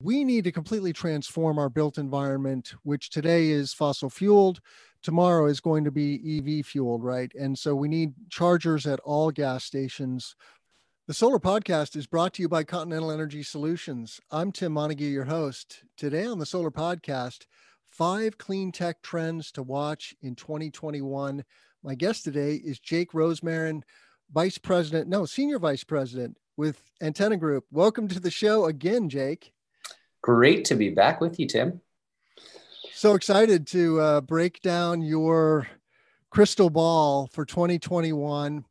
We need to completely transform our built environment, which today is fossil fueled. Tomorrow is going to be EV fueled, right? And so we need chargers at all gas stations. The Solar Podcast is brought to you by Continental Energy Solutions. I'm Tim Montague, your host. Today on the Solar Podcast, 5 clean tech trends to watch in 2021. My guest today is Jake Rozmaryn, Senior Vice President with Antenna Group. Welcome to the show again, Jake. Great to be back with you, Tim. So excited to break down your crystal ball for 2021.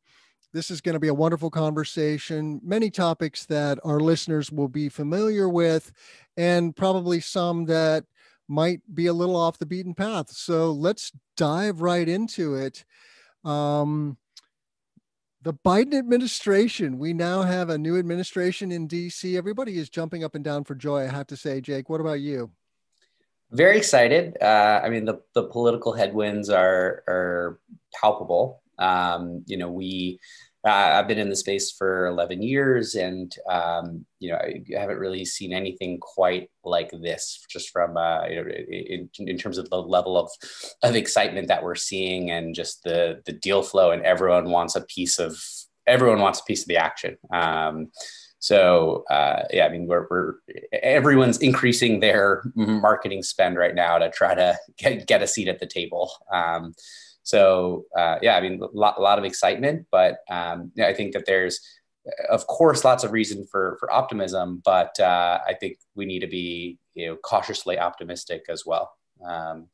This is going to be a wonderful conversation, many topics that our listeners will be familiar with, and probably some that might be a little off the beaten path. So let's dive right into it. The Biden administration, we now have a new administration in DC. Everybody is jumping up and down for joy, I have to say. Jake, what about you? Very excited. The political headwinds are palpable. I've been in the space for 11 years and, I haven't really seen anything quite like this, just from, in terms of the level of excitement that we're seeing and just the deal flow, and everyone wants a piece of the action. Everyone's increasing their marketing spend right now to try to get a seat at the table. A lot of excitement, but I think that there's, of course, lots of reason for optimism, but I think we need to be, cautiously optimistic as well. And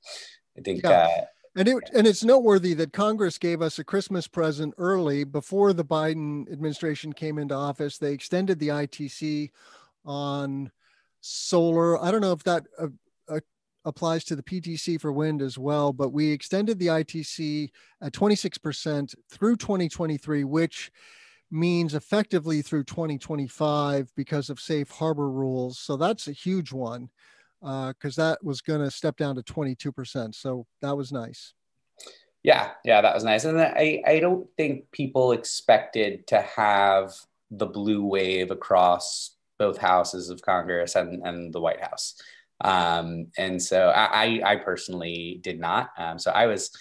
it's noteworthy that Congress gave us a Christmas present early before the Biden administration came into office. They extended the ITC on solar. I don't know if that applies to the PTC for wind as well, but we extended the ITC at 26% through 2023, which means effectively through 2025 because of safe harbor rules. So that's a huge one because that was going to step down to 22%. So that was nice. Yeah, that was nice. And I don't think people expected to have the blue wave across both houses of Congress and the White House. And so I personally did not. So I was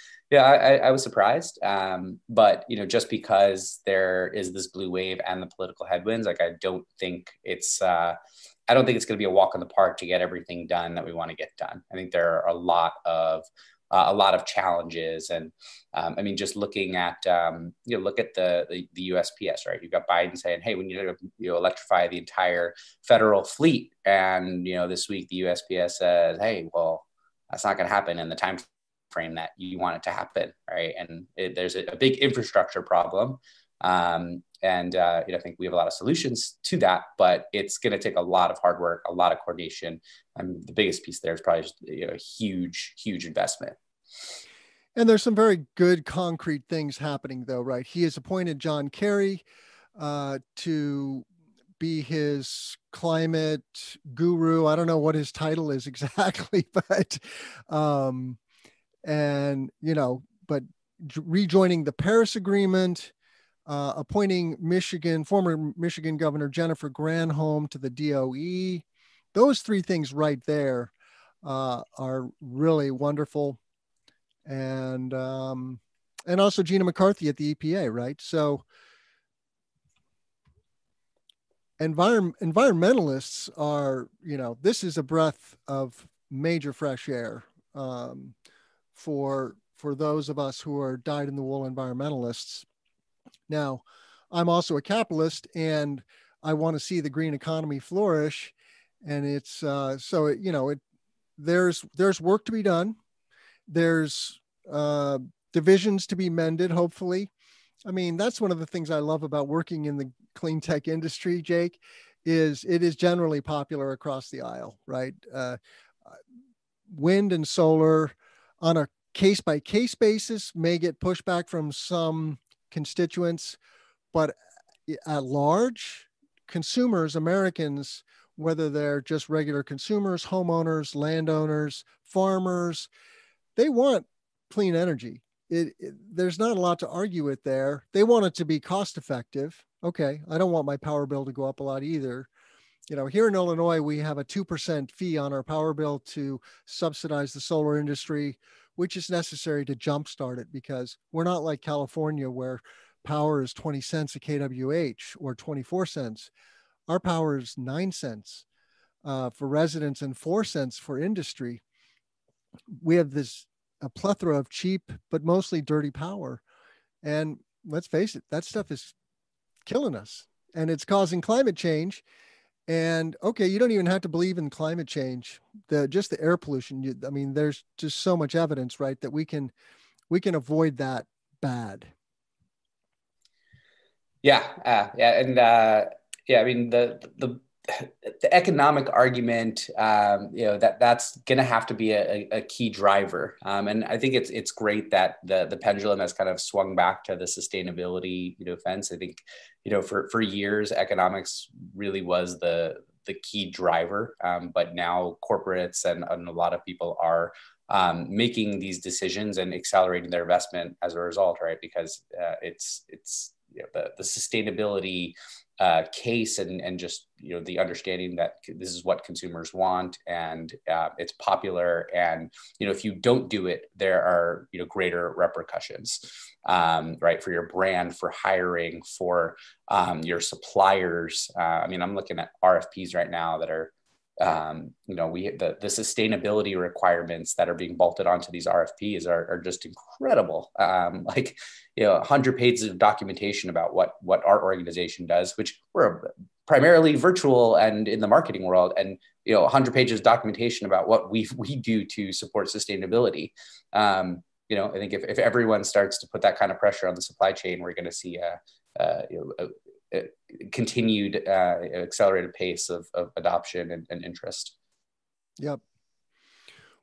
surprised. But, just because there is this blue wave and the political headwinds, I don't think it's going to be a walk in the park to get everything done that we want to get done. I think there are a lot of challenges, and just looking at look at the USPS, right? You've got Biden saying, hey, we need to electrify the entire federal fleet, and this week the USPS says, hey, well, that's not going to happen in the time frame that you want it to happen, right? And there's a big infrastructure problem, I think we have a lot of solutions to that, but it's going to take a lot of hard work, a lot of coordination. The biggest piece there is probably just a huge investment. And there's some very good concrete things happening, though, right? He has appointed John Kerry to be his climate guru. I don't know what his title is exactly, but rejoining the Paris Agreement. Appointing former Michigan Governor Jennifer Granholm to the DOE. Those 3 things right there are really wonderful. And also Gina McCarthy at the EPA, right? So environmentalists are, this is a breath of major fresh air for those of us who are dyed-in-the-wool environmentalists. Now, I'm also a capitalist, and I want to see the green economy flourish. And it's there's work to be done. There's divisions to be mended, hopefully. That's one of the things I love about working in the clean tech industry, Jake, is it is generally popular across the aisle, right? Wind and solar on a case-by-case basis may get pushback from some constituents, but at large, consumers, Americans, whether they're just regular consumers, homeowners, landowners, farmers, they want clean energy. There's not a lot to argue with there. They want it to be cost effective. Okay, I don't want my power bill to go up a lot either. Here in Illinois, we have a 2% fee on our power bill to subsidize the solar industry, which is necessary to jumpstart it, because we're not like California where power is 20 cents a kWh or 24 cents. Our power is 9 cents for residents and 4 cents for industry. We have a plethora of cheap, but mostly dirty power. And let's face it, that stuff is killing us, and it's causing climate change. And okay, you don't even have to believe in climate change. Just the air pollution. There's just so much evidence, right, that we can avoid that bad. Yeah, the economic argument, that's going to have to be a key driver. And I think it's great that the pendulum has kind of swung back to the sustainability, fence. I think, for years, economics really was the key driver. But now corporates and a lot of people are making these decisions and accelerating their investment as a result, right? Because it's the sustainability case and just the understanding that this is what consumers want, and it's popular, and if you don't do it, there are greater repercussions, right, for your brand, for hiring, for your suppliers. I'm looking at RFPs right now that are the sustainability requirements that are being bolted onto these RFPs are just incredible. 100 pages of documentation about what our organization does, which we're primarily virtual and in the marketing world, and 100 pages of documentation about what we do to support sustainability. I think if everyone starts to put that kind of pressure on the supply chain, we're going to see a continued accelerated pace of adoption and interest. Yep.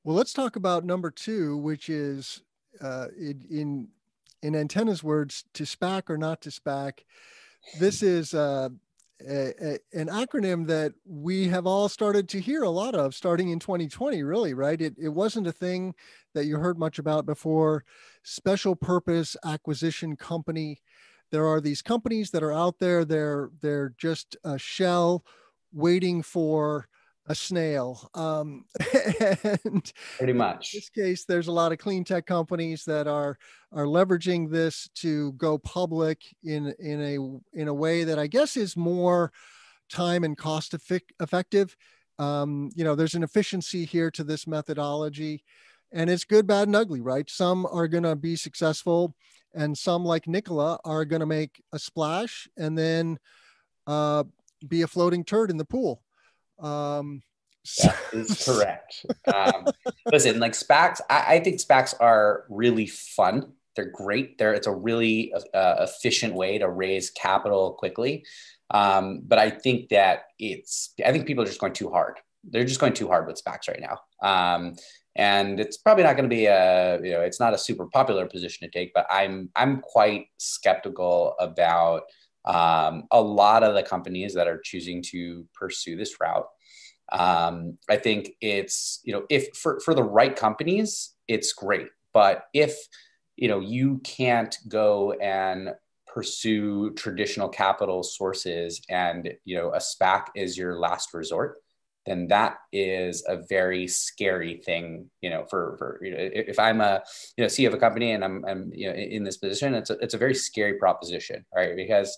Well, let's talk about number 2, which is in Antenna's words, to SPAC or not to SPAC. This is an acronym that we have all started to hear a lot of starting in 2020, really, right? It wasn't a thing that you heard much about before. Special purpose acquisition company. There are these companies that are out there. They're just a shell waiting for a snail. And pretty much in this case, there's a lot of clean tech companies that are leveraging this to go public in a way that I guess is more time and cost effective. There's an efficiency here to this methodology, and it's good, bad, and ugly, right? Some are going to be successful, and some, like Nikola, are going to make a splash and then be a floating turd in the pool. That is correct. Listen, like SPACs, I think SPACs are really fun. They're great. It's a really efficient way to raise capital quickly. But I think that I think people are just going too hard. They're just going too hard with SPACs right now. And it's probably not going to be it's not a super popular position to take, but I'm quite skeptical about a lot of the companies that are choosing to pursue this route. I think it's, if for the right companies, it's great. But if, you can't go and pursue traditional capital sources and, a SPAC is your last resort, then that is a very scary thing, for if I'm a, CEO of a company and I'm in this position, it's a very scary proposition, right? Because,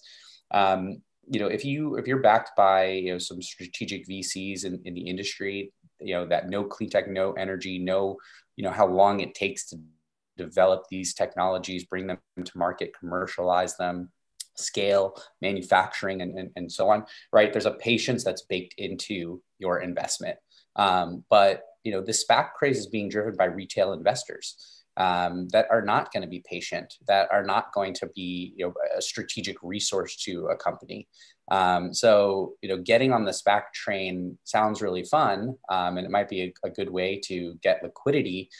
if you're backed by, some strategic VCs in the industry, that know clean tech, know energy, know, how long it takes to develop these technologies, bring them to market, commercialize them, scale manufacturing, and so on, right? There's a patience that's baked into your investment. But, the SPAC craze is being driven by retail investors that are not going to be patient, that are not going to be, a strategic resource to a company. So, getting on the SPAC train sounds really fun. And it might be a good way to get liquidity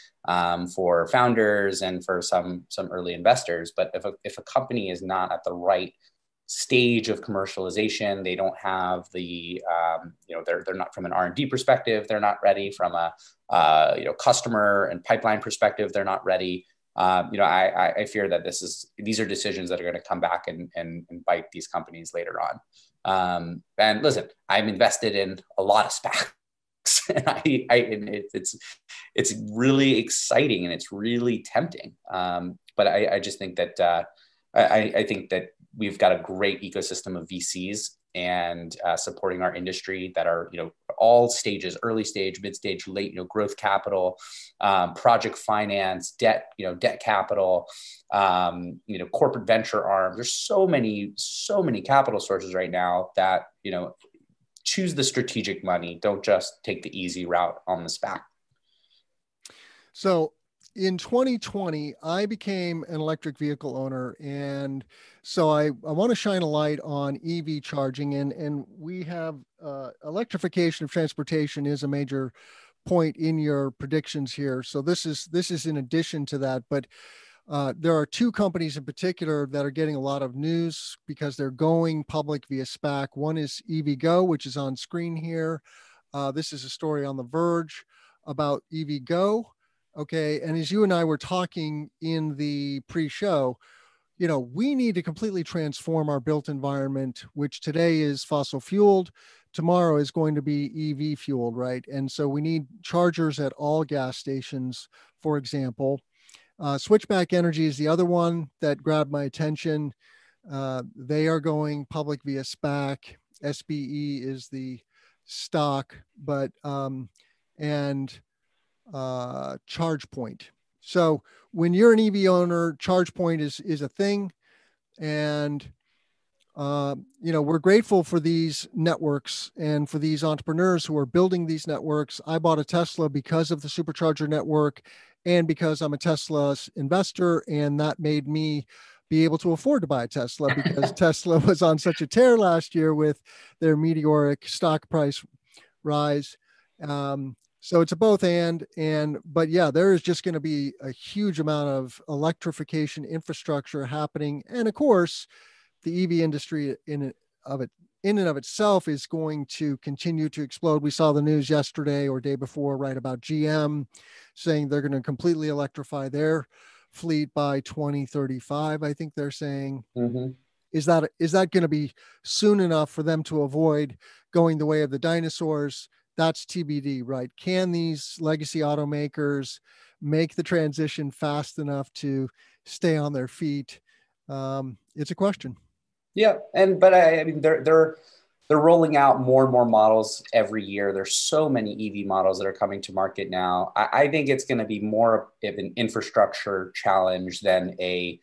for founders and for some early investors. But if a company is not at the right stage of commercialization, they don't have the, they're not, from an R&D perspective, they're not ready, from a, customer and pipeline perspective, they're not ready. I fear that these are decisions that are going to come back and bite these companies later on. And listen, I'm invested in a lot of Spax. And it's really exciting and it's really tempting. But I just think that I think that we've got a great ecosystem of VCs and supporting our industry that are, all stages, early stage, mid stage, late, growth capital, project finance, debt capital, corporate venture arms. There's so many capital sources right now that, choose the strategic money. Don't just take the easy route on the SPAC. So in 2020, I became an electric vehicle owner. And so I want to shine a light on EV charging. And we have electrification of transportation is a major point in your predictions here. So this is in addition to that. But there are two companies in particular that are getting a lot of news because they're going public via SPAC. One is EVgo, which is on screen here. This is a story on The Verge about EVgo. Okay. And as you and I were talking in the pre-show, we need to completely transform our built environment, which today is fossil fueled. Tomorrow is going to be EV fueled, right? And so we need chargers at all gas stations, for example. Switchback Energy is the other one that grabbed my attention. They are going public via SPAC. SBE is the stock, but ChargePoint. So when you're an EV owner, ChargePoint is a thing, and we're grateful for these networks and for these entrepreneurs who are building these networks. I bought a Tesla because of the supercharger network and because I'm a Tesla investor, and that made me be able to afford to buy a Tesla because Tesla was on such a tear last year with their meteoric stock price rise. So it's a both but yeah, there is just going to be a huge amount of electrification infrastructure happening. And of course, the EV industry in and of itself is going to continue to explode. We saw the news yesterday or day before, right, about GM saying they're going to completely electrify their fleet by 2035. I think they're saying. Mm-hmm. Is that going to be soon enough for them to avoid going the way of the dinosaurs? That's TBD, right? Can these legacy automakers make the transition fast enough to stay on their feet? It's a question. Yeah, but I mean they're rolling out more and more models every year. There's so many EV models that are coming to market now. I think it's going to be more of an infrastructure challenge than a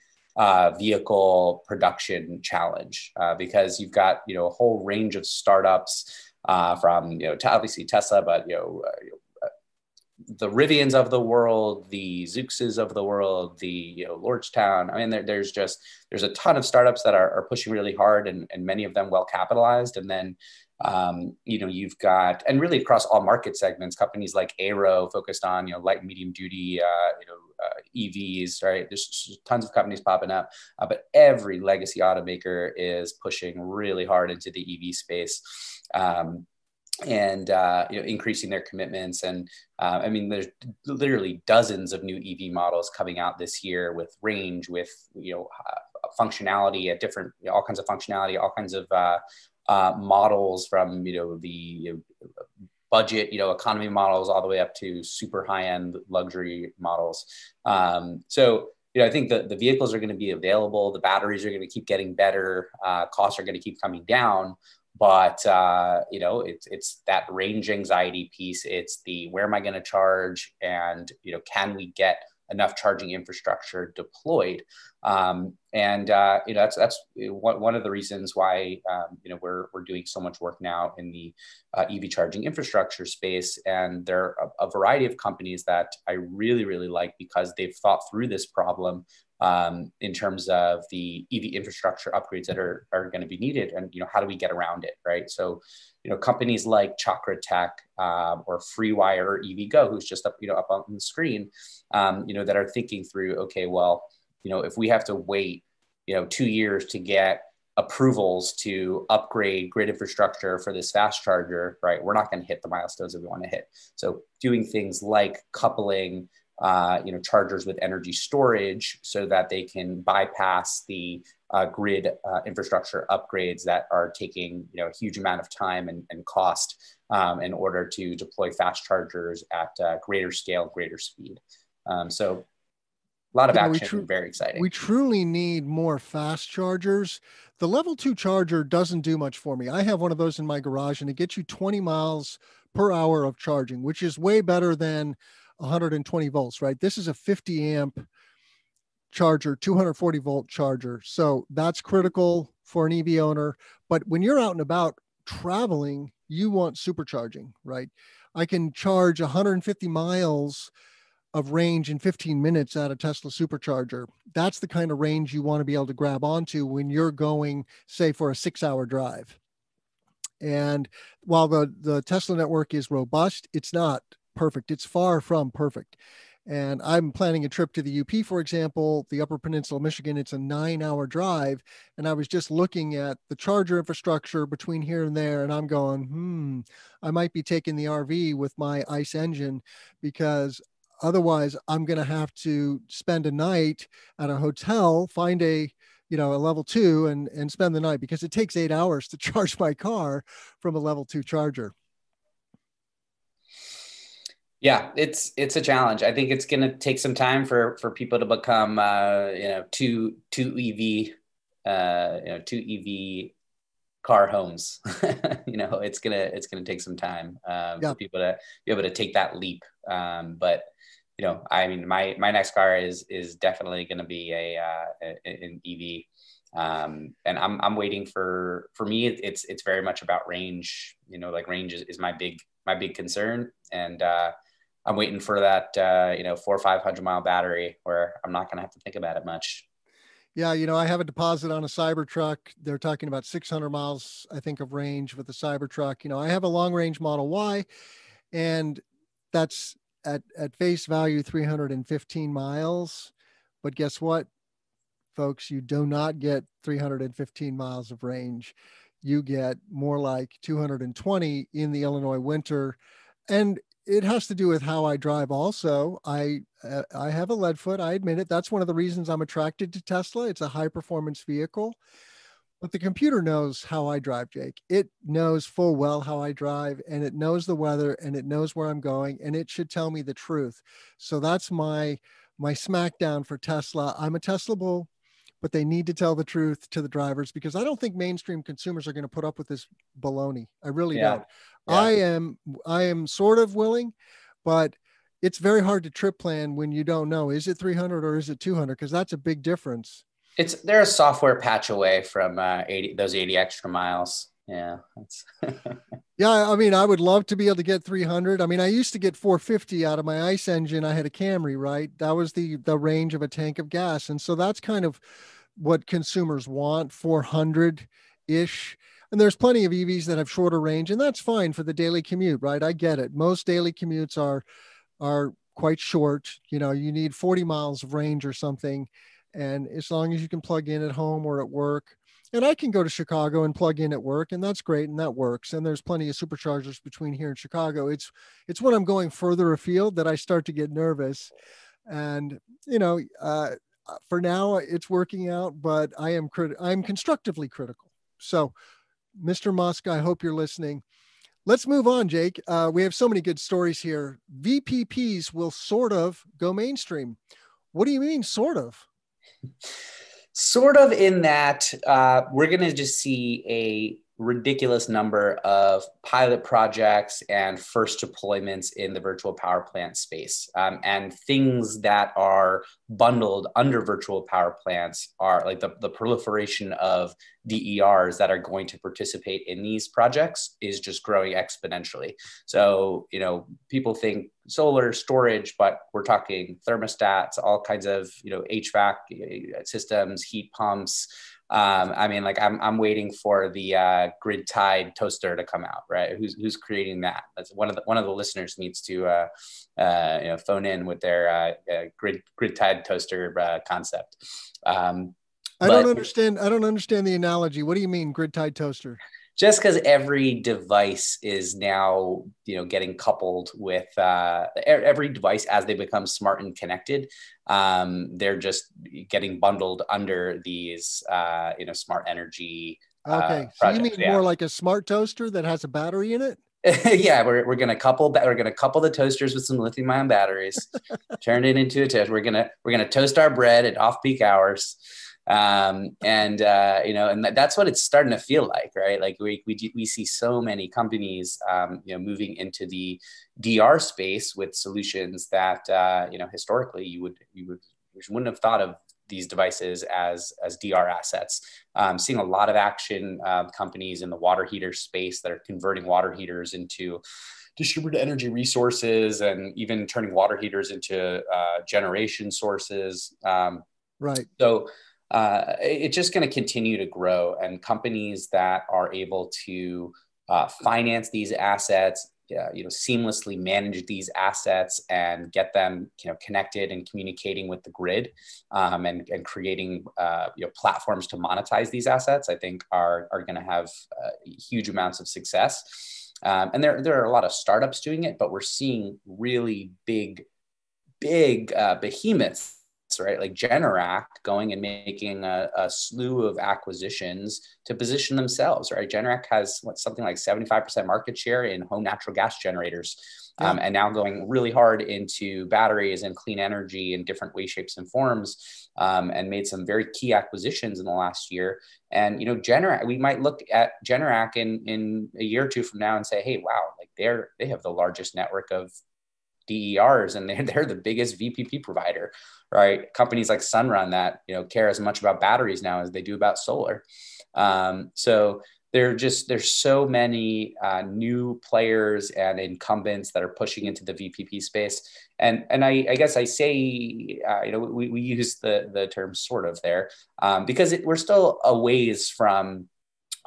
vehicle production challenge because you've got a whole range of startups. From obviously Tesla, but the Rivians of the world, the Zooxes of the world, the Lordstown. I mean, there's a ton of startups that are pushing really hard, and many of them well capitalized. And then you've got, and really across all market segments, companies like Aero focused on light and medium duty EVs, right? There's tons of companies popping up, but every legacy automaker is pushing really hard into the EV space. And increasing their commitments. And I mean, there's literally dozens of new EV models coming out this year with range, with functionality at different, all kinds of functionality, all kinds of models from the budget, economy models all the way up to super high-end luxury models. So I think the vehicles are going to be available. The batteries are going to keep getting better. Costs are going to keep coming down. But, it's that range anxiety piece. It's the, where am I going to charge? And, can we get enough charging infrastructure deployed? That's one of the reasons why, we're doing so much work now in the EV charging infrastructure space. And there are a variety of companies that I really, really like because they've thought through this problem in terms of the EV infrastructure upgrades that are going to be needed, and how do we get around it, right? So, companies like Chakra Tech or FreeWire or EVgo, who's just up on the screen, that are thinking through, okay, well, if we have to wait, 2 years to get approvals to upgrade grid infrastructure for this fast charger, right? We're not going to hit the milestones that we want to hit. So, doing things like coupling chargers with energy storage so that they can bypass the grid infrastructure upgrades that are taking a huge amount of time and cost in order to deploy fast chargers at greater scale, greater speed. So a lot of action, very exciting. We truly need more fast chargers. The level 2 charger doesn't do much for me. I have one of those in my garage, and it gets you 20 miles per hour of charging, which is way better than 120 volts, right? This is a 50 amp charger, 240 volt charger. So that's critical for an EV owner. But when you're out and about traveling, you want supercharging, right? I can charge 150 miles of range in 15 minutes at a Tesla supercharger. That's the kind of range you want to be able to grab onto when you're going, say, for a 6-hour drive. And while the Tesla network is robust, it's not perfect. It's far from perfect. And I'm planning a trip to the UP, for example, the Upper Peninsula of Michigan. It's a 9-hour drive. And I was just looking at the charger infrastructure between here and there. And I'm going, I might be taking the RV with my ICE engine, because otherwise I'm going to have to spend a night at a hotel, find a level 2 and spend the night, because it takes 8 hours to charge my car from a level 2 charger. Yeah, it's a challenge. I think it's going to take some time for people to become, two EV car homes. It's gonna take some time for people to be able to take that leap. But my next car is definitely going to be an EV. And I'm waiting for me. It's very much about range. Range is my big concern, and I'm waiting for that 400 or 500 mile battery where I'm not going to have to think about it much. Yeah, I have a deposit on a Cybertruck. They're talking about 600 miles, I think, of range with the Cybertruck. I have a long range Model Y, and that's at face value 315 miles. But guess what, folks? You do not get 315 miles of range. You get more like 220 in the Illinois winter. And it has to do with how I drive also. I have a lead foot. I admit it. That's one of the reasons I'm attracted to Tesla. It's a high performance vehicle. But the computer knows how I drive, Jake. It knows full well how I drive, and it knows the weather, and it knows where I'm going, and it should tell me the truth. So that's my smackdown for Tesla. I'm a Tesla bull, but they need to tell the truth to the drivers, because I don't think mainstream consumers are going to put up with this baloney. I really don't. Yeah. I am sort of willing, but it's very hard to trip plan when you don't know, is it 300 or is it 200? Because that's a big difference. They're a software patch away from 80 extra miles. Yeah. Yeah. I mean, I would love to be able to get 300. I mean, I used to get 450 out of my ICE engine. I had a Camry, right? That was the range of a tank of gas. And so that's kind of what consumers want, 400-ish. And there's plenty of EVs that have shorter range, and that's fine for the daily commute, right? I get it. Most daily commutes are quite short. You need 40 miles of range or something. And as long as you can plug in at home or at work, and I can go to Chicago and plug in at work, and that's great, and that works. And there's plenty of superchargers between here and Chicago. It's when I'm going further afield that I start to get nervous. And for now it's working out, but I'm constructively critical. So, Mr. Musk, I hope you're listening. Let's move on, Jake. We have so many good stories here. VPPs will sort of go mainstream. What do you mean, sort of? Sort of, in that we're going to just see a ridiculous number of pilot projects and first deployments in the virtual power plant space. And things that are bundled under virtual power plants are like the proliferation of DERs that are going to participate in these projects is just growing exponentially. So, people think solar storage, but we're talking thermostats, all kinds of, HVAC systems, heat pumps. I'm waiting for the grid tied toaster to come out, right? Who's creating that? That's one of the listeners needs to phone in with their grid tied toaster concept. I don't understand the analogy. What do you mean grid tied toaster? just because every device is now, getting coupled with every device as they become smart and connected, they're just getting bundled under these, smart energy. Okay, so you Projects. mean more like a smart toaster that has a battery in it? Yeah, we're gonna couple the toasters with some lithium-ion batteries, turn it into a toast. We're gonna toast our bread at off-peak hours, and that's what it's starting to feel like, right? Like we see so many companies, moving into the DR space with solutions that historically you wouldn't have thought of these devices as DR assets. Seeing a lot of action, companies in the water heater space that are converting water heaters into distributed energy resources, and even turning water heaters into generation sources. Right. So it's just going to continue to grow, and companies that are able to finance these assets, seamlessly manage these assets and get them, connected and communicating with the grid, and creating, platforms to monetize these assets, I think are going to have huge amounts of success. And there are a lot of startups doing it, but we're seeing really big behemoths, right? Like Generac going and making a slew of acquisitions to position themselves, right? Generac has something like 75% market share in home natural gas generators, and now going really hard into batteries and clean energy in different ways, shapes, and forms, and made some very key acquisitions in the last year. And, Generac, we might look at Generac in a year or two from now and say, hey, wow, like they have the largest network of DERs, and they're the biggest VPP provider, right? Companies like Sunrun that, care as much about batteries now as they do about solar. So there's so many new players and incumbents that are pushing into the VPP space. And I guess I say, we use the term sort of there, because we're still a ways from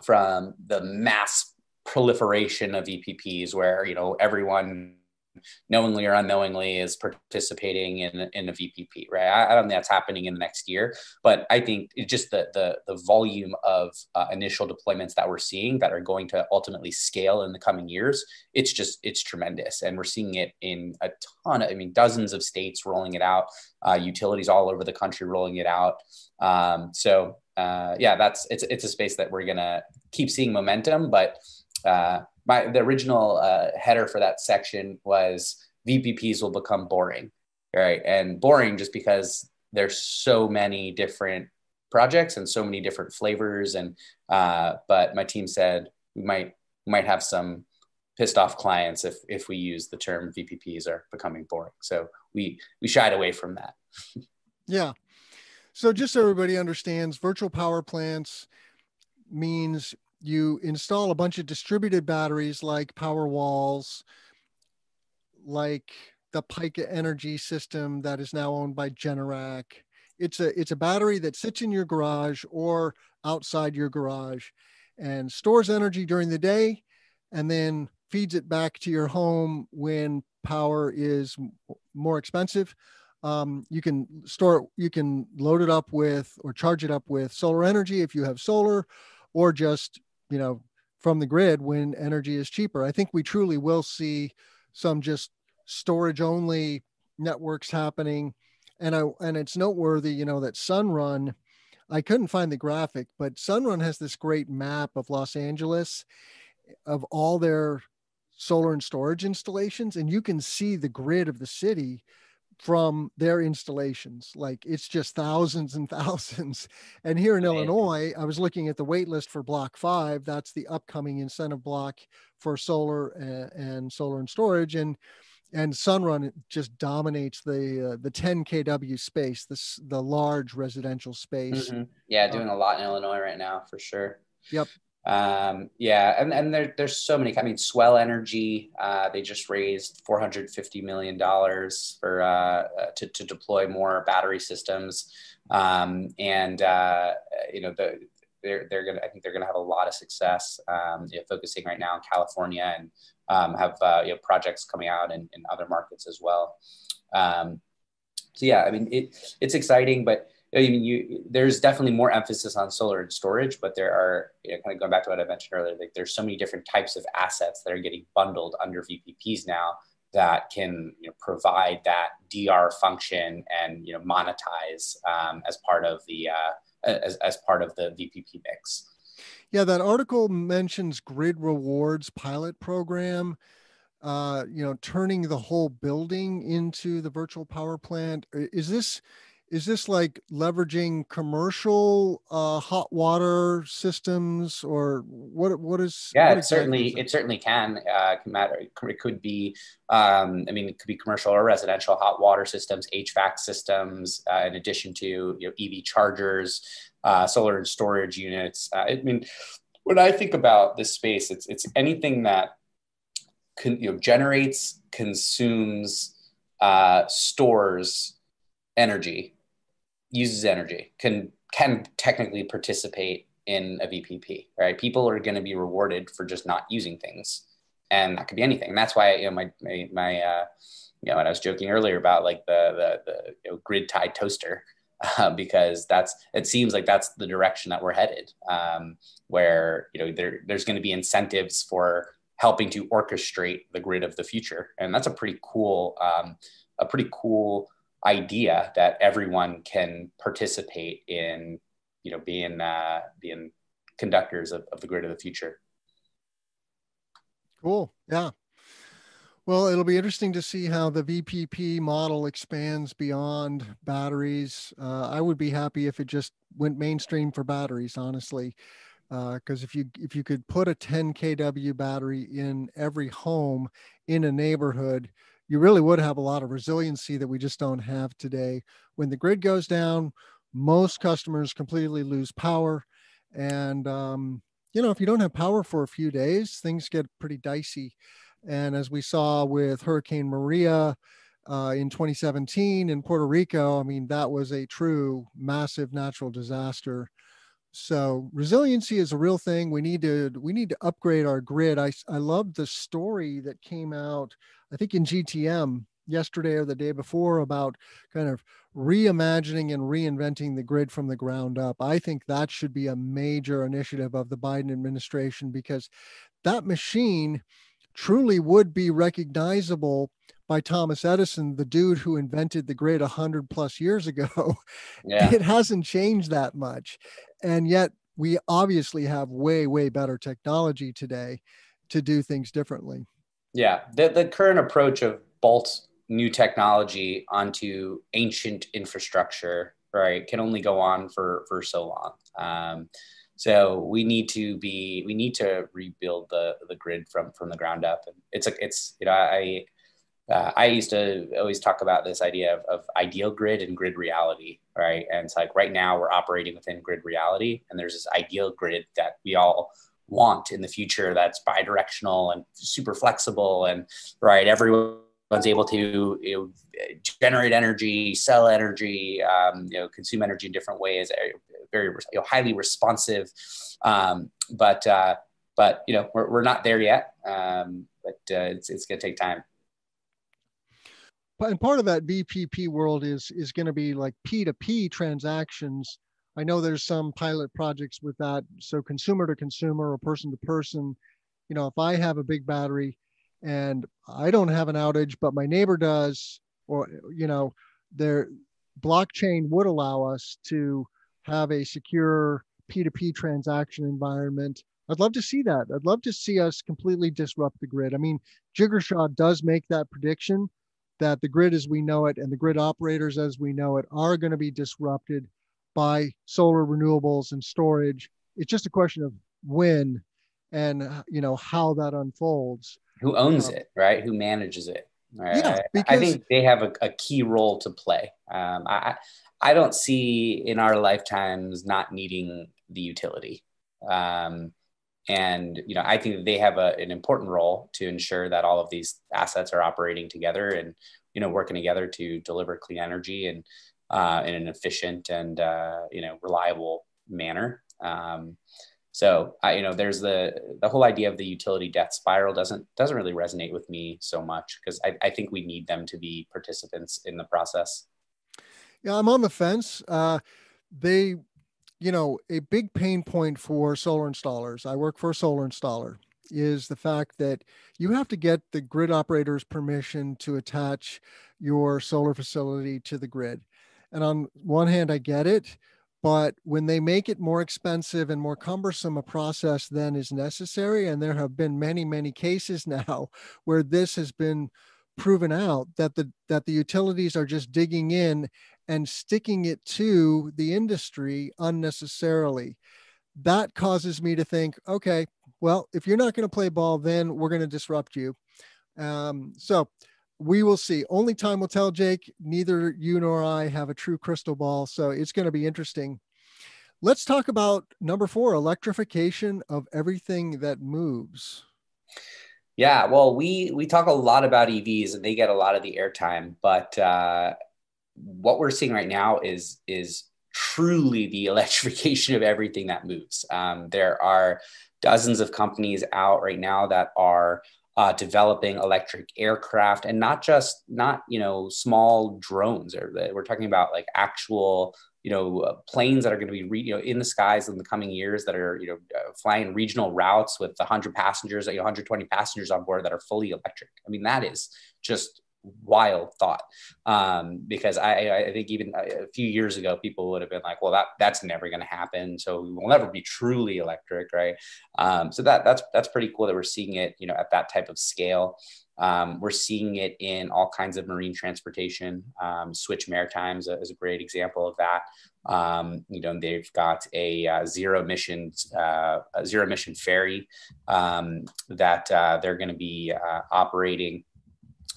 the mass proliferation of VPPs where, everyone knowingly or unknowingly is participating in a VPP, right? I don't think that's happening in the next year, but I think it's just the volume of initial deployments that we're seeing that are going to ultimately scale in the coming years. It's tremendous. And we're seeing it in a ton of, dozens of states rolling it out, utilities all over the country rolling it out. It's a space that we're going to keep seeing momentum, but the original header for that section was VPPs will become boring, right? And boring just because there's so many different projects and so many different flavors. And but my team said we might have some pissed off clients if we use the term VPPs are becoming boring. So we shied away from that. Yeah. So just so everybody understands, virtual power plants means you install a bunch of distributed batteries like Powerwalls, like the Pika Energy system that is now owned by Generac. It's a battery that sits in your garage or outside your garage and stores energy during the day and then feeds it back to your home when power is more expensive. You can load it up with or charge it up with solar energy if you have solar, or just from the grid when energy is cheaper. I think we truly will see some just storage only networks happening. And it's noteworthy, that Sunrun, I couldn't find the graphic, but Sunrun has this great map of Los Angeles of all their solar and storage installations. And you can see the grid of the city from their installations. Like it's just thousands and thousands. And here in Illinois, I was looking at the wait list for Block 5. That's the upcoming incentive block for solar and solar and storage. And Sunrun just dominates the 10 kW space, the large residential space. Mm-hmm. Yeah, doing a lot in Illinois right now for sure. Yep. And there's so many. Swell Energy, they just raised $450 million for to deploy more battery systems, they're gonna. I think they're gonna have a lot of success. Focusing right now in California and have projects coming out in other markets as well. It's exciting, but there's definitely more emphasis on solar and storage, but there are, kind of going back to what I mentioned earlier, like there's so many different types of assets that are getting bundled under VPPs now that can provide that DR function and monetize as part of the as part of the VPP mix. Yeah, that article mentions grid rewards pilot program. Turning the whole building into the virtual power plant. Is this like leveraging commercial hot water systems, or what is? Yeah, what it exactly certainly can matter. It could be, it could be commercial or residential hot water systems, HVAC systems, in addition to EV chargers, solar and storage units. When I think about this space, it's anything that generates, consumes, stores energy, uses energy, can technically participate in a VPP, right? People are going to be rewarded for just not using things, and that could be anything. And that's why my when I was joking earlier about like the grid tied toaster, because it seems like that's the direction that we're headed, where there's going to be incentives for helping to orchestrate the grid of the future, and that's a pretty cool idea that everyone can participate in, being conductors of the grid of the future. Cool. Yeah. Well, it'll be interesting to see how the VPP model expands beyond batteries. I would be happy if it just went mainstream for batteries, honestly, because if you could put a 10 kW battery in every home in a neighborhood, you really would have a lot of resiliency that we just don't have today. When the grid goes down, most customers completely lose power. And, if you don't have power for a few days, things get pretty dicey. And as we saw with Hurricane Maria in 2017 in Puerto Rico, that was a true massive natural disaster. So resiliency is a real thing. We need to upgrade our grid. I love the story that came out, I think in GTM yesterday or the day before, about kind of reimagining and reinventing the grid from the ground up. I think that should be a major initiative of the Biden administration, because that machine truly would be recognizable by Thomas Edison, the dude who invented the grid 100 plus years ago. Yeah. It hasn't changed that much. And yet we obviously have way, way better technology today to do things differently. Yeah. The current approach of bolt new technology onto ancient infrastructure, right, can only go on for so long. So we need to rebuild the grid from the ground up. And I used to always talk about this idea of ideal grid and grid reality, right? And it's like right now we're operating within grid reality, and there's this ideal grid that we all want in the future that's bidirectional and super flexible, and right, everyone's able to generate energy, sell energy, consume energy in different ways, very highly responsive. But we're not there yet. But it's going to take time. And part of that VPP world is going to be like P2P transactions. I know there's some pilot projects with that. So consumer to consumer or person to person. If I have a big battery and I don't have an outage, but my neighbor does, or, their blockchain would allow us to have a secure P2P transaction environment. I'd love to see that. I'd love to see us completely disrupt the grid. Jiggershaw does make that prediction that the grid as we know it and the grid operators as we know it are going to be disrupted by solar, renewables, and storage. It's just a question of when and how that unfolds. Who owns it, right? Who manages it? Right? Yeah, I think they have a key role to play. I don't see in our lifetimes not needing the utility. And I think that they have an important role to ensure that all of these assets are operating together and working together to deliver clean energy and in an efficient and reliable manner. So there's the whole idea of the utility death spiral doesn't really resonate with me so much, because I think we need them to be participants in the process. Yeah, I'm on the fence. they, a big pain point for solar installers, I work for a solar installer, is the fact that you have to get the grid operator's permission to attach your solar facility to the grid. And on one hand, I get it, but when they make it more expensive and more cumbersome a process than is necessary, and there have been many, many cases now where this has been proven out that the utilities are just digging in and sticking it to the industry unnecessarily. That causes me to think, okay, well, if you're not going to play ball, then we're going to disrupt you. So we will see. Only time will tell, Jake. Neither you nor I have a true crystal ball, so it's going to be interesting. Let's talk about number 4, electrification of everything that moves. Yeah, well, we talk a lot about EVs and they get a lot of the airtime, but what we're seeing right now is truly the electrification of everything that moves. There are dozens of companies out right now that are developing electric aircraft, and not small drones. We're talking about like actual planes that are going to be in the skies in the coming years, that are flying regional routes with 100 passengers, 120 passengers on board, that are fully electric. I mean, that is just wild thought, because I think even a few years ago people would have been like, well, that's never going to happen, so we will never be truly electric, right? So that's pretty cool that we're seeing it at that type of scale. We're seeing it in all kinds of marine transportation. Switch Maritime is a great example of that. They've got a zero emission ferry that they're going to be operating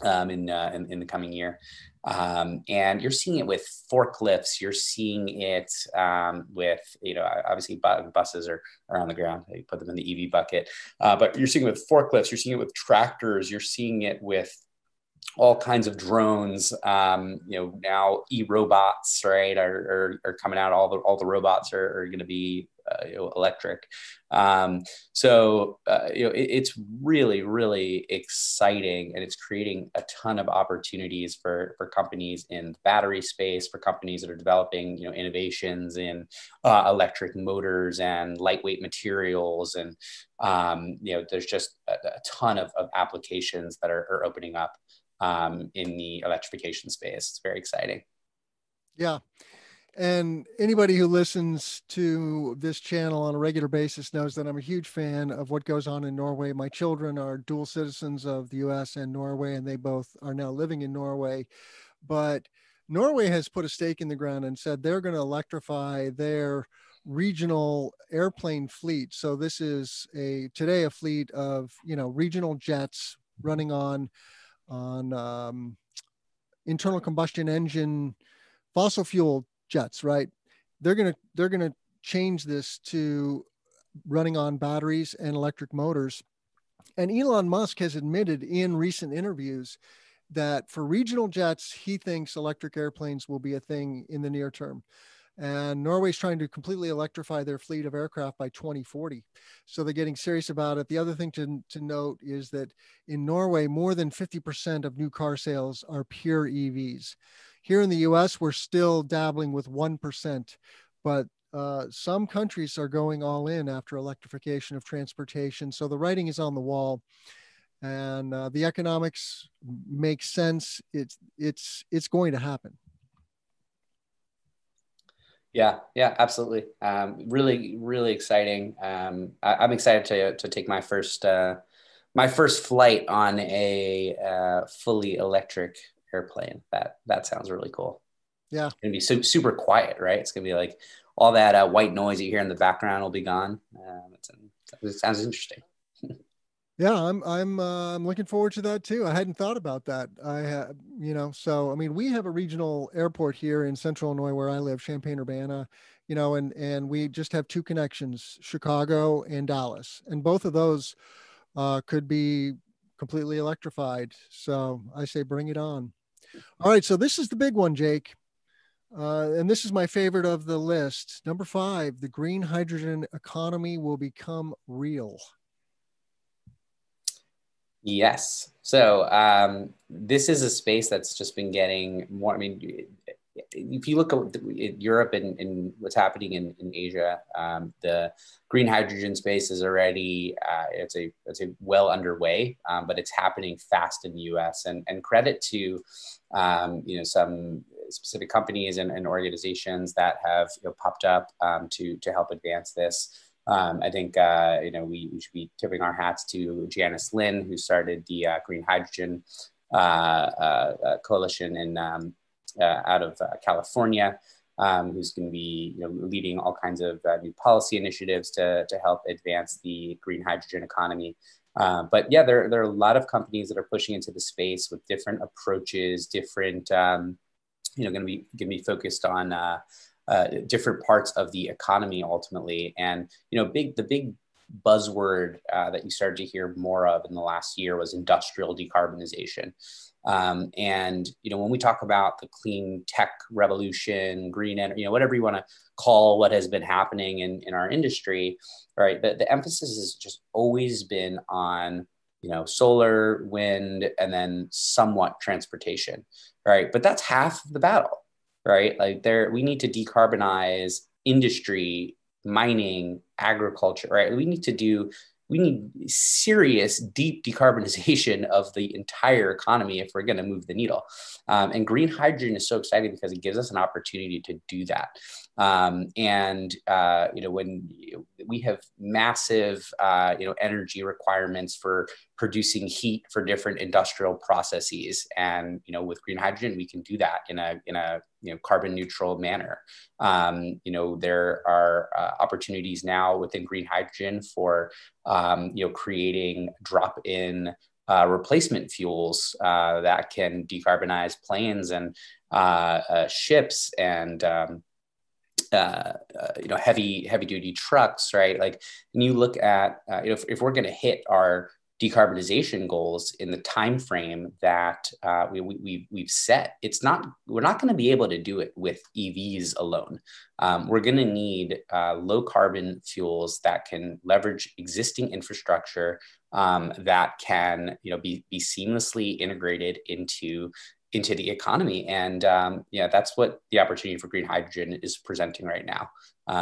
in the coming year. And you're seeing it with forklifts. You're seeing it with, obviously buses are on the ground. They put them in the EV bucket. But you're seeing it with forklifts. You're seeing it with tractors. You're seeing it with all kinds of drones. Now e-robots, right, are coming out. All the robots are going to be electric. It's really, really exciting, and it's creating a ton of opportunities for companies in the battery space, for companies that are developing innovations in electric motors and lightweight materials, and there's just a ton of applications that are opening up in the electrification space. It's very exciting. Yeah. And anybody who listens to this channel on a regular basis knows that I'm a huge fan of what goes on in Norway. My children are dual citizens of the US and Norway, and they both are now living in Norway. But Norway has put a stake in the ground and said they're going to electrify their regional airplane fleet. So this is today a fleet of regional jets running on internal combustion engine fossil fuel jets, right? They're gonna change this to running on batteries and electric motors. And Elon Musk has admitted in recent interviews that for regional jets, he thinks electric airplanes will be a thing in the near term. And Norway's trying to completely electrify their fleet of aircraft by 2040. So they're getting serious about it. The other thing to note is that in Norway, more than 50% of new car sales are pure EVs. Here in the US, we're still dabbling with 1%, but some countries are going all in after electrification of transportation. So the writing is on the wall, and the economics make sense. It's going to happen. Yeah, absolutely. Really, really exciting. I'm excited to take my first flight on a fully electric airplane. That sounds really cool. Yeah, it's gonna be super quiet, right? It's gonna be like all that white noise you hear in the background will be gone. It sounds interesting. Yeah, I'm looking forward to that too. I hadn't thought about that. So I mean, we have a regional airport here in Central Illinois where I live, Champaign-Urbana, and we just have 2 connections, Chicago and Dallas, and both of those could be completely electrified. So I say, bring it on. All right, so this is the big one, Jake. And this is my favorite of the list. Number 5, the green hydrogen economy will become real. Yes. So this is a space that's just been getting more. I mean, if you look at Europe and what's happening in Asia, the green hydrogen space is already it's a well underway, but it's happening fast in the U.S. and credit to some specific companies and organizations that have popped up to help advance this. I think we should be tipping our hats to Janice Lin, who started the Green Hydrogen Coalition in out of California, who's going to be leading all kinds of new policy initiatives to help advance the green hydrogen economy. But yeah, there are a lot of companies that are pushing into the space with different approaches, different going to be focused on different parts of the economy ultimately. And the big buzzword that you started to hear more of in the last year was industrial decarbonization. And when we talk about the clean tech revolution, green energy, whatever you want to call what has been happening in our industry, right? The emphasis has just always been on solar, wind, and then somewhat transportation, right? But that's half the battle, right? Like we need to decarbonize industry, mining, agriculture, right? We need serious, deep decarbonization of the entire economy if we're going to move the needle. And green hydrogen is so exciting because it gives us an opportunity to do that. When we have massive, energy requirements for producing heat for different industrial processes, and with green hydrogen we can do that in a carbon neutral manner. There are opportunities now within green hydrogen for creating drop-in replacement fuels that can decarbonize planes and ships and heavy duty trucks, right? Like when you look at if we're going to hit our decarbonization goals in the time frame that we've set, we're not going to be able to do it with EVs alone. We're going to need low carbon fuels that can leverage existing infrastructure that can be seamlessly integrated into the economy. And that's what the opportunity for green hydrogen is presenting right now.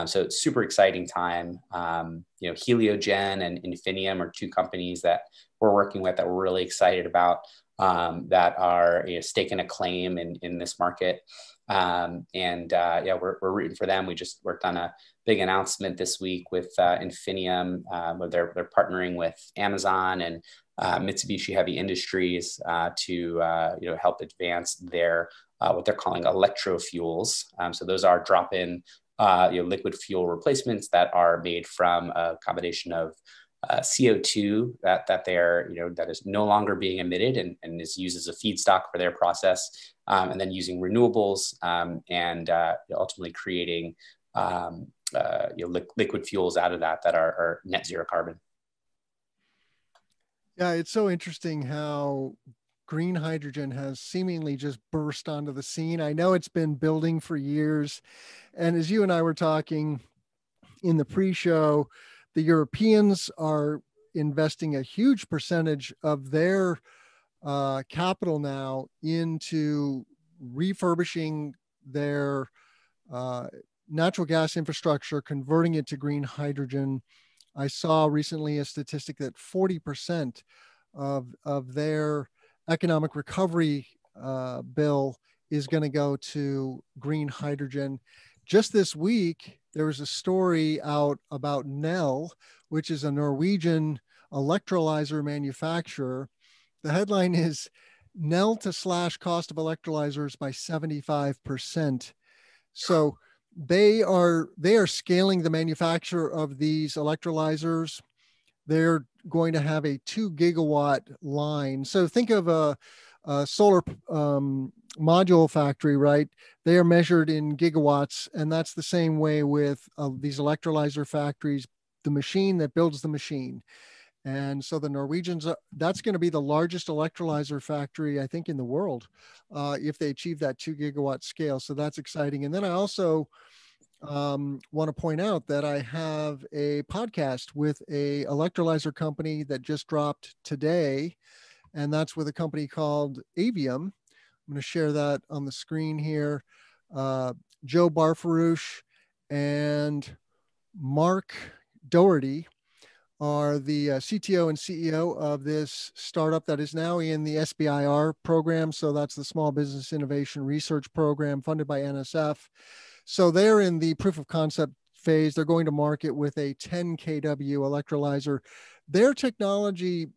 So it's super exciting time. Heliogen and Infinium are two companies that we're working with that we're really excited about, that are staking a claim in this market. We're rooting for them. We just worked on a big announcement this week with Infinium, where they're partnering with Amazon and Mitsubishi Heavy Industries to help advance their what they're calling electrofuels. So those are drop-in liquid fuel replacements that are made from a combination of CO2 that that is no longer being emitted and is used as a feedstock for their process, and then using renewables and ultimately creating liquid fuels out of that are net zero carbon. Yeah, it's so interesting how green hydrogen has seemingly just burst onto the scene. I know it's been building for years. And as you and I were talking in the pre-show, the Europeans are investing a huge percentage of their capital now into refurbishing their natural gas infrastructure, converting it to green hydrogen. I saw recently a statistic that 40% of their economic recovery bill is going to go to green hydrogen. Just this week, there was a story out about Nel, which is a Norwegian electrolyzer manufacturer. The headline is Nel to slash cost of electrolyzers by 75%. So they are scaling the manufacture of these electrolyzers. They're going to have a 2 gigawatt line. So think of a solar module factory, right? They are measured in gigawatts, and that's the same way with these electrolyzer factories, the machine that builds the machine. And so the Norwegians, that's going to be the largest electrolyzer factory, I think, in the world, if they achieve that 2 gigawatt scale. So that's exciting. And then I also want to point out that I have a podcast with a electrolyzer company that just dropped today, and that's with a company called Avium. I'm going to share that on the screen here. Joe Barfarouche and Mark Doherty are the CTO and CEO of this startup that is now in the SBIR program. So that's the Small Business Innovation Research Program funded by NSF. So they're in the proof of concept phase. They're going to market with a 10 kW electrolyzer. Their technology,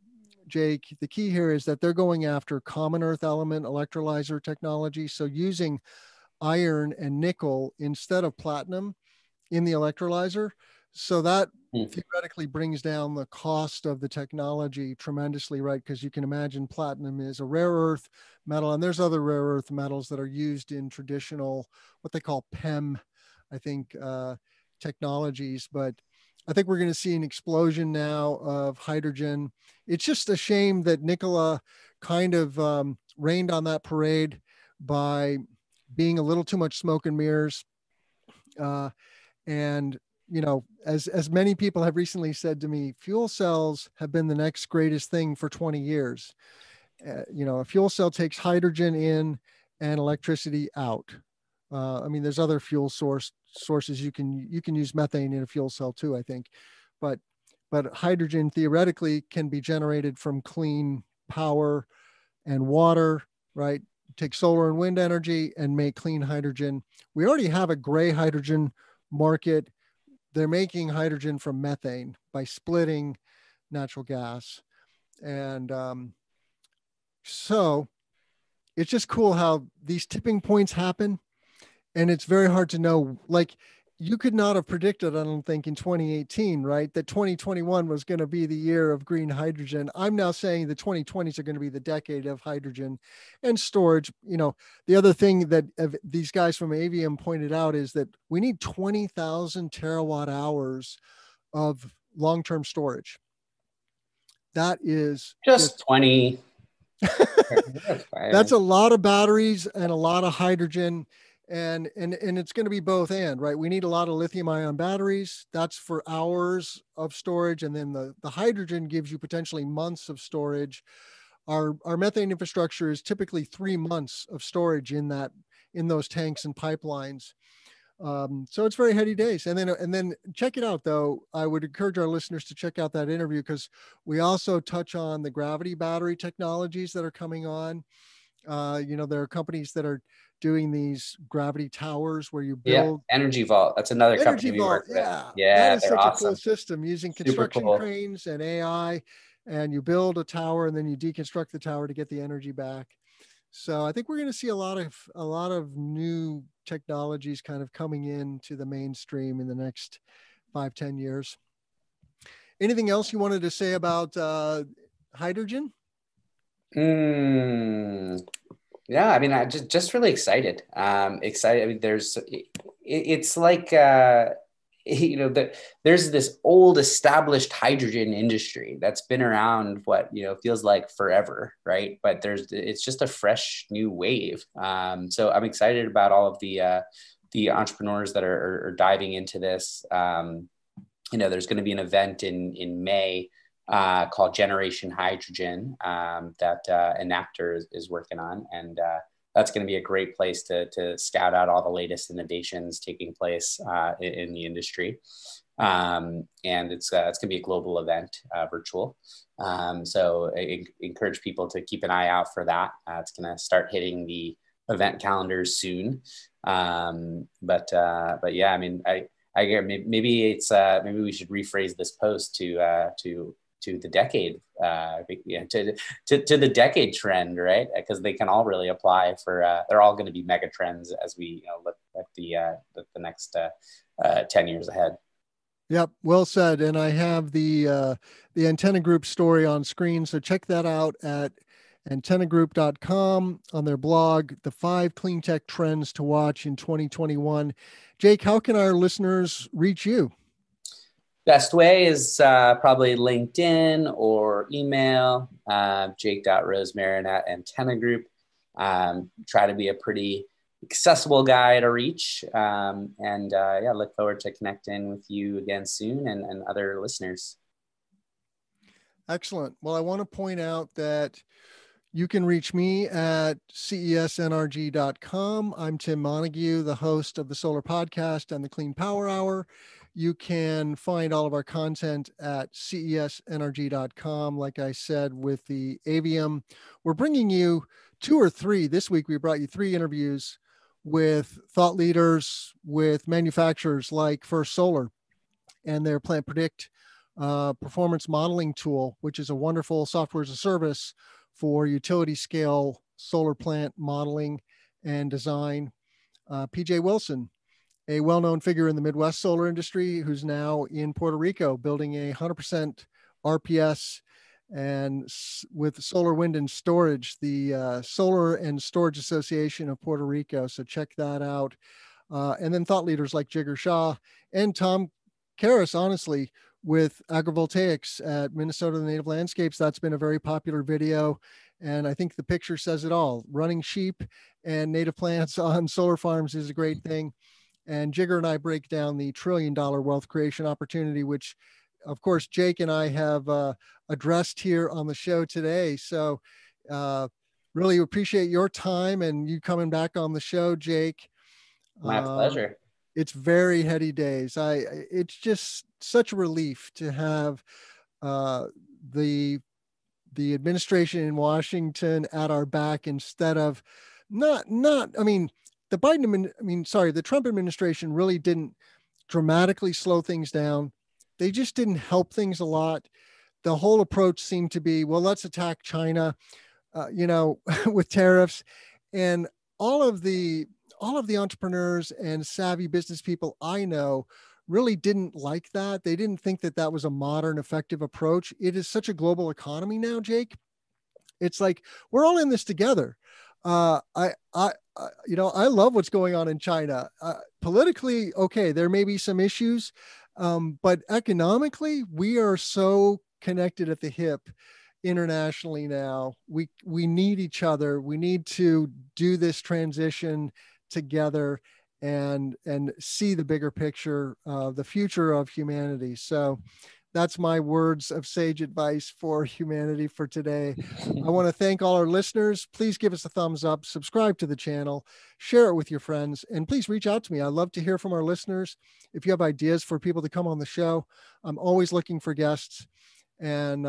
Jake, the key here is that they're going after common earth element electrolyzer technology. So using iron and nickel instead of platinum in the electrolyzer. So that theoretically brings down the cost of the technology tremendously, right? Because you can imagine platinum is a rare earth metal, and there's other rare earth metals that are used in traditional, what they call PEM, I think, technologies. But I think we're going to see an explosion now of hydrogen. It's just a shame that Nikola kind of rained on that parade by being a little too much smoke and mirrors. And you know, as many people have recently said to me, fuel cells have been the next greatest thing for 20 years. You know, a fuel cell takes hydrogen in and electricity out. I mean, there's other fuel sources you can use methane in a fuel cell too, I think, but hydrogen theoretically can be generated from clean power and water, right? Take solar and wind energy and make clean hydrogen. We already have a gray hydrogen market. They're making hydrogen from methane by splitting natural gas. And so it's just cool how these tipping points happen. And it's very hard to know, like, you could not have predicted, I don't think, in 2018, right, that 2021 was going to be the year of green hydrogen. I'm now saying the 2020s are going to be the decade of hydrogen and storage. You know, the other thing that these guys from Avium pointed out is that we need 20,000 terawatt hours of long-term storage. That is just 20. That's a lot of batteries and a lot of hydrogen. And it's going to be both and, right? We need a lot of lithium ion batteries. That's for hours of storage. And then the hydrogen gives you potentially months of storage. Our methane infrastructure is typically 3 months of storage in those tanks and pipelines. So it's very heady days. And then check it out, though. I would encourage our listeners to check out that interview, because we also touch on the gravity battery technologies that are coming on. You know, there are companies that are doing these gravity towers where you build. Energy Vault. That's another company we work with. That is they're such awesome. a cool system using construction cranes and AI, and you build a tower and then you deconstruct the tower to get the energy back. So I think we're going to see a lot of new technologies kind of coming into the mainstream in the next 5-10 years. Anything else you wanted to say about hydrogen? Yeah, I mean, I just really excited. Excited. I mean, it's like, you know, there's this old established hydrogen industry that's been around feels like forever, right? But it's just a fresh new wave. So I'm excited about all of the entrepreneurs that are diving into this. You know, there's going to be an event in May called Generation Hydrogen that Enactor is working on. And that's going to be a great place to scout out all the latest innovations taking place in the industry. And it's going to be a global event, virtual. So I encourage people to keep an eye out for that. It's going to start hitting the event calendars soon. But yeah, I mean, I maybe we should rephrase this post to the decade, to the decade trend, right? Because they can all really apply for. They're all going to be mega trends as we look at the next 10 years ahead. Yep, well said. And I have the Antenna Group story on screen, so check that out at antennagroup.com on their blog, the 5 clean tech trends to watch in 2021. Jake, how can our listeners reach you? Best way is probably LinkedIn or email, jake.rozmaryn@Antenna Group. Try to be a pretty accessible guy to reach. Yeah, look forward to connecting with you again soon and other listeners. Excellent. Well, I want to point out that You can reach me at cesnrg.com. I'm Tim Montague, the host of the Solar Podcast and the Clean Power Hour. You can find all of our content at cesnrg.com. Like I said, with the Avium, we're bringing you 2 or 3. This week, we brought you 3 interviews with thought leaders, with manufacturers like First Solar and their Plant Predict performance modeling tool, which is a wonderful software as a service for utility scale solar plant modeling and design. PJ Wilson, a well-known figure in the Midwest solar industry, who's now in Puerto Rico building a 100% RPS and with solar, wind, and storage, the Solar and Storage Association of Puerto Rico. So check that out. And then thought leaders like Jigar Shah and Tom Karras, honestly, with agrivoltaics at Minnesota Native Landscapes. That's been a very popular video. And I think the picture says it all. Running sheep and native plants on solar farms is a great thing. And Jigar and I break down the $1 trillion wealth creation opportunity, which of course, Jake and I have addressed here on the show today. So really appreciate your time and you coming back on the show, Jake. My pleasure. It's very heady days. It's just such a relief to have the administration in Washington at our back instead of the Trump administration really didn't dramatically slow things down. They just didn't help things a lot. The whole approach seemed to be, well, let's attack China, with tariffs, and all of the entrepreneurs and savvy business people I know really didn't like that. They didn't think that that was a modern, effective approach. It is such a global economy now, Jake. It's like, we're all in this together. I love what's going on in China. Politically, okay, there may be some issues, but economically, we are so connected at the hip internationally now. We need each other. We need to do this transition together and see the bigger picture of the future of humanity. So that's my words of sage advice for humanity for today. I want to thank all our listeners. Please give us a thumbs up, subscribe to the channel, share it with your friends, and please reach out to me. I love to hear from our listeners. If you have ideas for people to come on the show, I'm always looking for guests, and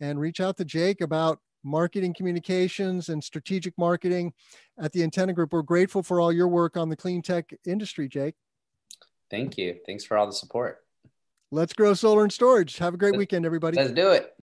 reach out to Jake about marketing communications and strategic marketing at the Antenna Group. We're grateful for all your work on the clean tech industry, Jake. Thank you. Thanks for all the support. Let's grow solar and storage. Have a great weekend, everybody. Let's do it.